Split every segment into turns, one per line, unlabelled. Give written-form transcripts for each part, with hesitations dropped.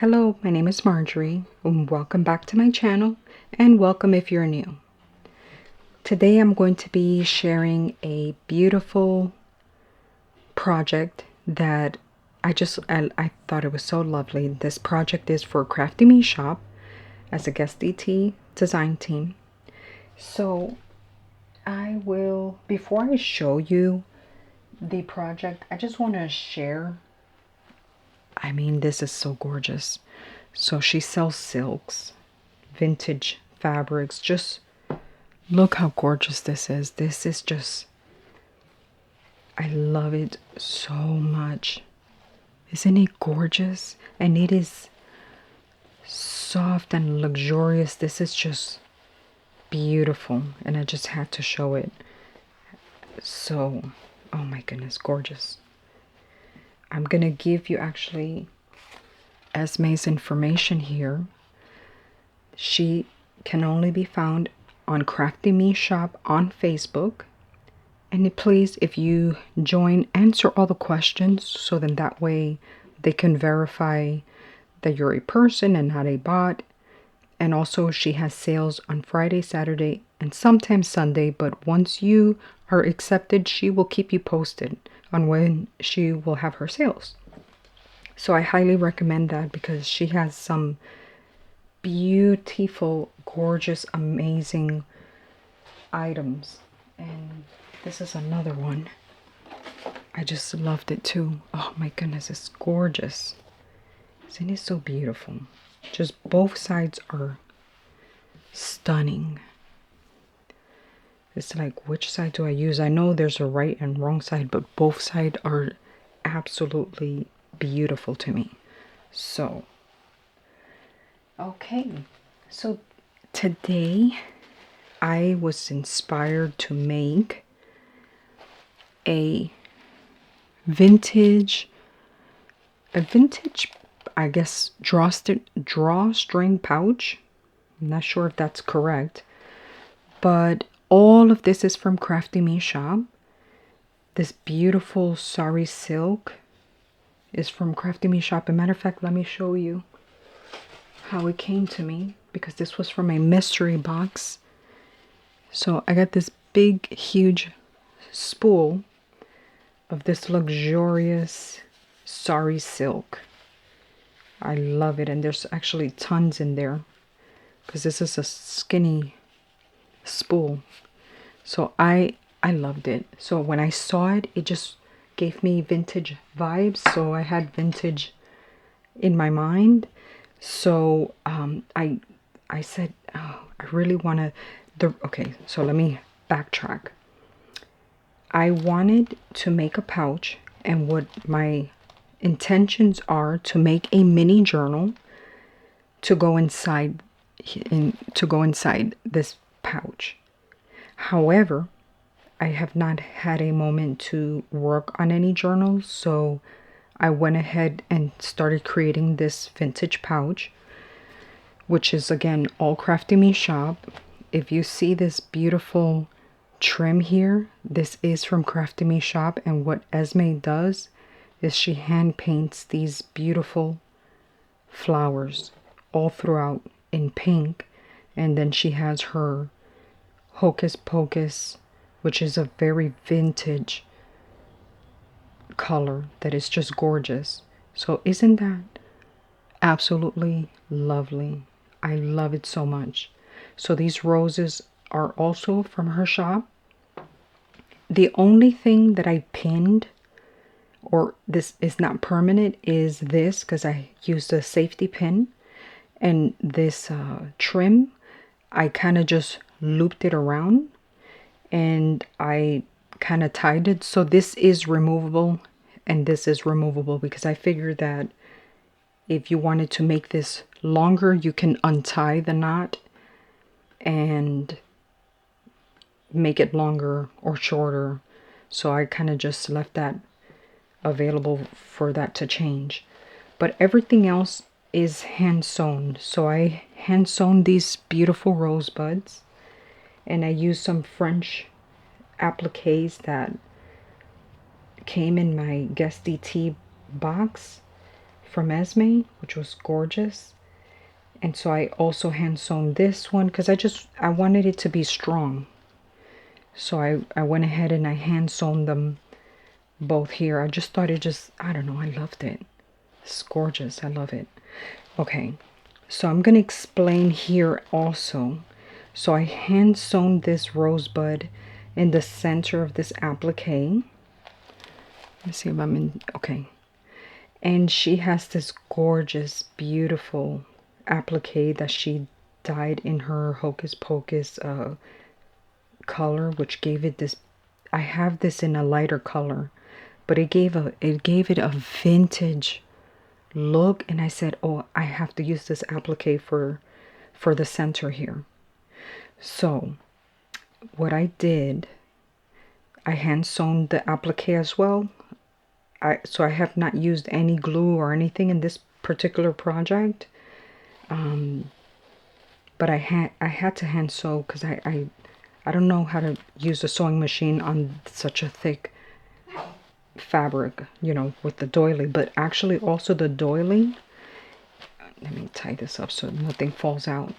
Hello, my name is Marjorie, and welcome back to my channel, and welcome if you're new. Today I'm going to be sharing a beautiful project that I thought it was so lovely. This project is for Crafty Me shop as a guest DT design team. So before I show you the project, I just want to share. I mean, this is so gorgeous. So she sells silks, vintage fabrics. Just look how gorgeous this is. This is just, I love it so much. Isn't it gorgeous? And it is soft and luxurious. This is just beautiful. And I just had to show it. So, oh my goodness, gorgeous. I'm going to give you actually Esme's information here. She can only be found on Crafty Me shop on Facebook. And please, if you join, answer all the questions so then that way they can verify that you're a person and not a bot. And also she has sales on Friday, Saturday, and sometimes Sunday. But once you are accepted, she will keep you posted on when she will have her sales. So I highly recommend that because she has some beautiful, gorgeous, amazing items. And this is another one. I just loved it too. Oh my goodness, it's gorgeous. Isn't it so beautiful? Just both sides are stunning. It's like, which side do I use? I know there's a right and wrong side, but both sides are absolutely beautiful to me. So, okay. So today I was inspired to make a vintage, I guess, drawstring pouch. I'm not sure if that's correct, but all of this is from Crafty Me shop. This beautiful sari silk is from Crafty Me shop. As a matter of fact, let me show you how it came to me because this was from a mystery box. So I got this big, huge spool of this luxurious sari silk. I love it, and there's actually tons in there because this is a skinny spool. So I loved it. So when I saw it, it just gave me vintage vibes. So I had vintage in my mind. So I said, oh, I really want to. Okay, so let me backtrack. I wanted to make a pouch, and what my intentions are to make a mini journal to go inside this pouch. However, I have not had a moment to work on any journals, so I went ahead and started creating this vintage pouch, which is again all Crafty Me shop. If you see this beautiful trim here, this is from Crafty Me shop, and what Esme does is she hand paints these beautiful flowers all throughout in pink, and then she has her Hocus Pocus, which is a very vintage color that is just gorgeous. So isn't that absolutely lovely? I love it so much. So these roses are also from her shop. The only thing that I pinned, or this is not permanent, is this, because I used a safety pin. And this trim, I kind of just looped it around and I kind of tied it. So this is removable and this is removable because I figured that if you wanted to make this longer, you can untie the knot and make it longer or shorter. So I kind of just left that available for that to change. But everything else is hand sewn. So I hand sewn these beautiful rosebuds, and I used some French appliques that came in my guest DT box from Esme, which was gorgeous. And so I also hand sewn this one because I wanted it to be strong. So I went ahead and I hand sewn them both here. I just thought I don't know, I loved it. It's gorgeous. I love it. Okay, so I'm going to explain here also. So I hand sewn this rosebud in the center of this applique. Let me see if I'm in. Okay. And she has this gorgeous, beautiful applique that she dyed in her Hocus Pocus color, which gave it this. I have this in a lighter color, but it gave it a vintage look, and I said, oh, I have to use this applique for the center here. So what I did, I hand sewn the applique as well. So I have not used any glue or anything in this particular project, but I had to hand sew because I don't know how to use a sewing machine on such a thick fabric, you know, with the doily. But actually also the doily, let me tie this up so nothing falls out.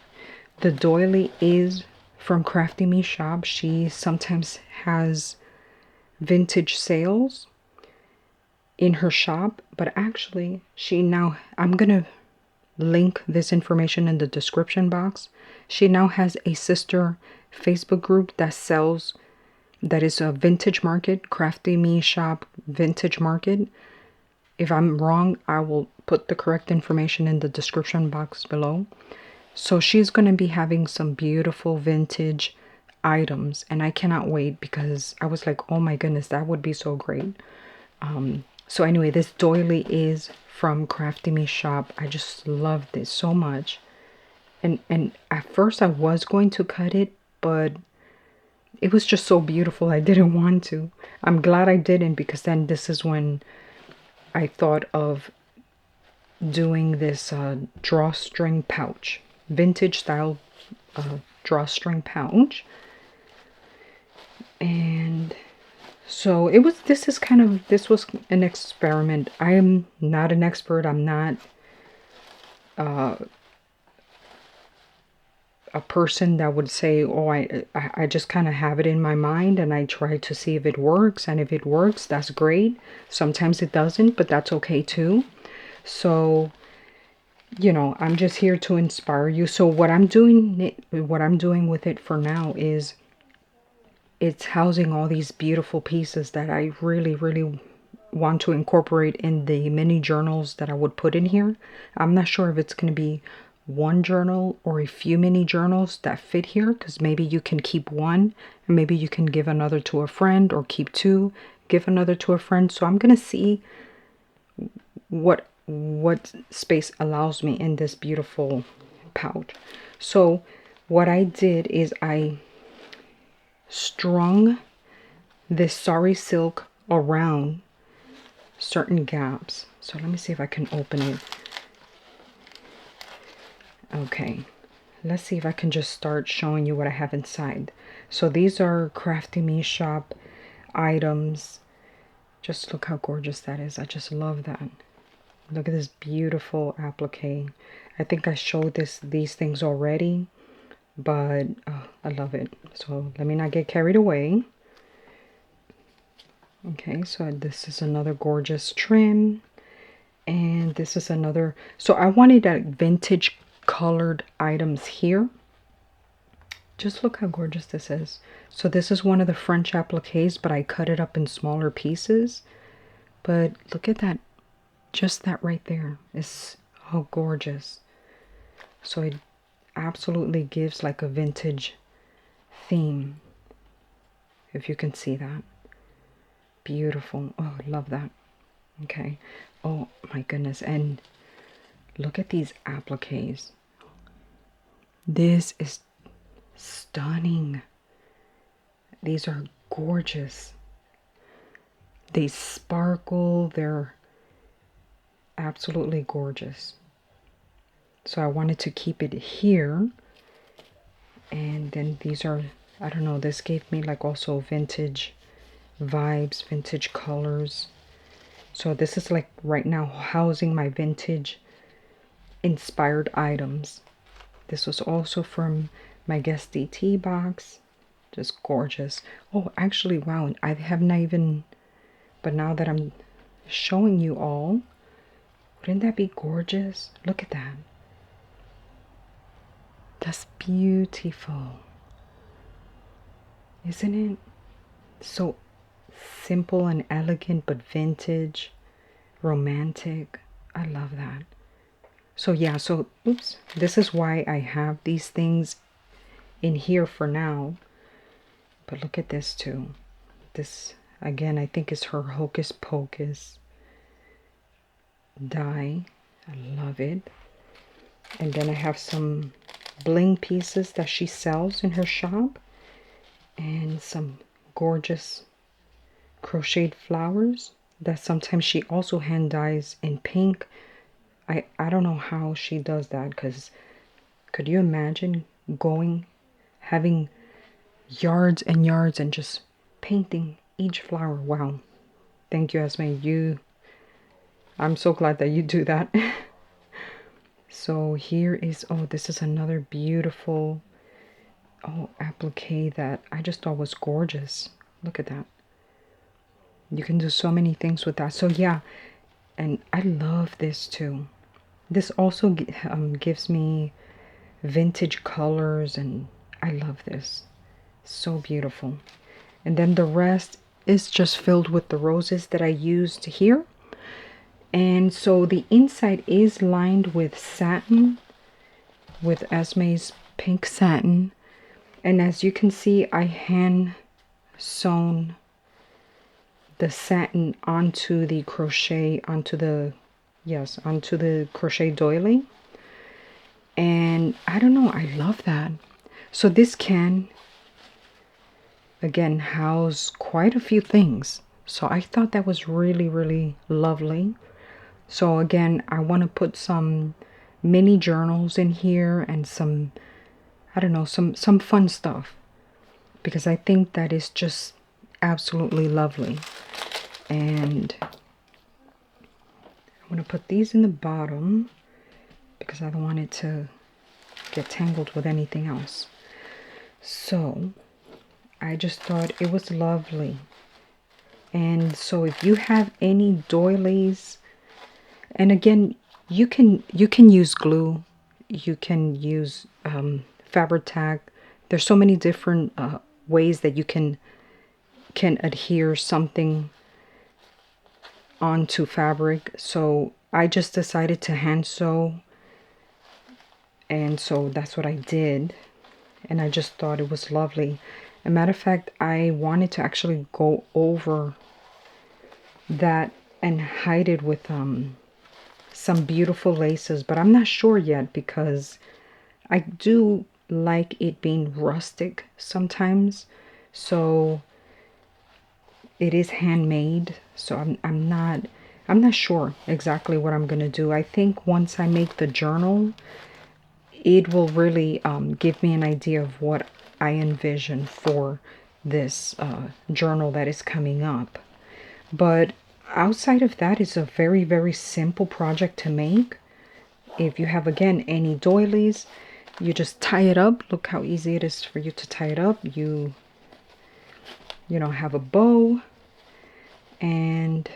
The doily is from Crafty Me shop. She sometimes has vintage sales in her shop, but actually I'm gonna link this information in the description box. She now has a sister Facebook group that is a vintage market, Crafty Me shop vintage market. If I'm wrong, I will put the correct information in the description box below. So she's going to be having some beautiful vintage items, and I cannot wait because I was like, oh my goodness, that would be so great. So anyway, this doily is from Crafty Me shop. I just love this so much. And at first I was going to cut it, but it was just so beautiful. I didn't want to. I'm glad I didn't, because then this is when I thought of doing this drawstring pouch, vintage style drawstring pouch. And so this was an experiment. I am not an expert. I'm not a person that would say, oh, I just kind of have it in my mind and I try to see if it works. And if it works, that's great. Sometimes it doesn't, but that's okay too. So, you know, I'm just here to inspire you. So what I'm doing with it for now is it's housing all these beautiful pieces that I really, really want to incorporate in the mini journals that I would put in here. I'm not sure if it's going to be one journal or a few mini journals that fit here, because maybe you can keep one and maybe you can give another to a friend, or keep two, give another to a friend. So I'm going to see what space allows me in this beautiful pouch. So what I did is I strung this sari silk around certain gaps. So let me see if I can open it. Okay, let's see if I can just start showing you what I have inside. So these are Crafty Me shop items. Just look how gorgeous that is. I just love that. Look at this beautiful applique. I think I showed these things already, but I love it. So let me not get carried away. Okay, so this is another gorgeous trim, and this is another. So I wanted a vintage colored items here. Just look how gorgeous this is. So this is one of the French appliques, but I cut it up in smaller pieces. But look at that. Just that right there is how gorgeous. So it absolutely gives like a vintage theme, if you can see that. Beautiful. Oh, I love that. Okay. Oh my goodness. And look at these appliques. This is stunning. These are gorgeous. They sparkle. They're absolutely gorgeous. So I wanted to keep it here. And then these are, I don't know, this gave me like also vintage vibes, vintage colors. So this is like right now housing my vintage inspired items. This was also from my Guest DT box. Just gorgeous. Oh, actually, wow, I have not even, but now that I'm showing you all, wouldn't that be gorgeous? Look at that. That's beautiful. Isn't it? So simple and elegant, but vintage, romantic. I love that. So yeah, so oops, this is why I have these things in here for now. But look at this too. This again, I think is her Hocus Pocus die. I love it. And then I have some bling pieces that she sells in her shop, and some gorgeous crocheted flowers that sometimes she also hand dyes in pink. I don't know how she does that, because could you imagine having yards and yards and just painting each flower? Wow. Thank you, Esme. I'm so glad that you do that. So here is, oh, this is another beautiful, oh, applique that I just thought was gorgeous. Look at that. You can do so many things with that. So yeah, and I love this too. This also gives me vintage colors, and I love this. So beautiful. And then the rest is just filled with the roses that I used here. And so the inside is lined with satin, with Esme's pink satin. And as you can see, I hand sewn the satin onto the crochet, onto the crochet doily. And I don't know, I love that. So this can, again, house quite a few things. So I thought that was really, really lovely. So again, I want to put some mini journals in here and some, I don't know, some fun stuff, because I think that is just absolutely lovely. And I'm going to put these in the bottom because I don't want it to get tangled with anything else. So I just thought it was lovely. And so if you have any doilies, and again, you can use glue, you can use fabric tag. There's so many different ways that you can adhere something onto fabric. So I just decided to hand sew, and so that's what I did. And I just thought it was lovely. As a matter of fact, I wanted to actually go over that and hide it with some beautiful laces, but I'm not sure yet, because I do like it being rustic sometimes. So it is handmade, so I'm not sure exactly what I'm gonna do. I think once I make the journal, it will really give me an idea of what I envision for this journal that is coming up. But outside of that, it's a very, very simple project to make. If you have, again, any doilies, you just tie it up. Look how easy it is for you to tie it up. You know, have a bow, and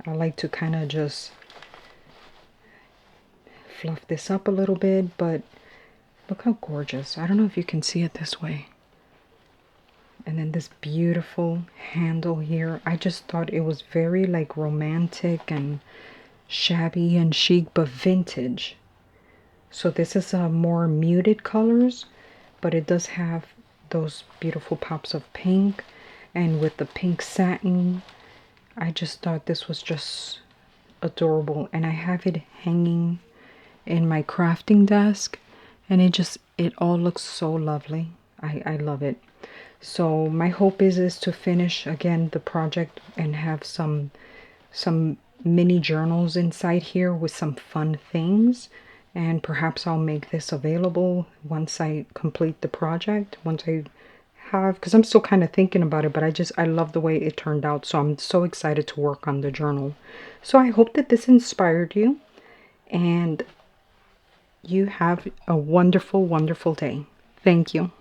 I like to kind of just fluff this up a little bit, but look how gorgeous. I don't know if you can see it this way. And then this beautiful handle here. I just thought it was very like romantic and shabby and chic, but vintage. So this is more muted colors, but it does have those beautiful pops of pink. And with the pink satin, I just thought this was just adorable. And I have it hanging in my crafting desk, and it all looks so lovely. I love it. So my hope is to finish again the project and have some mini journals inside here with some fun things. And perhaps I'll make this available once I complete the project, once I have, because I'm still kind of thinking about it, but I love the way it turned out. So I'm so excited to work on the journal. So I hope that this inspired you, and you have a wonderful, wonderful day. Thank you.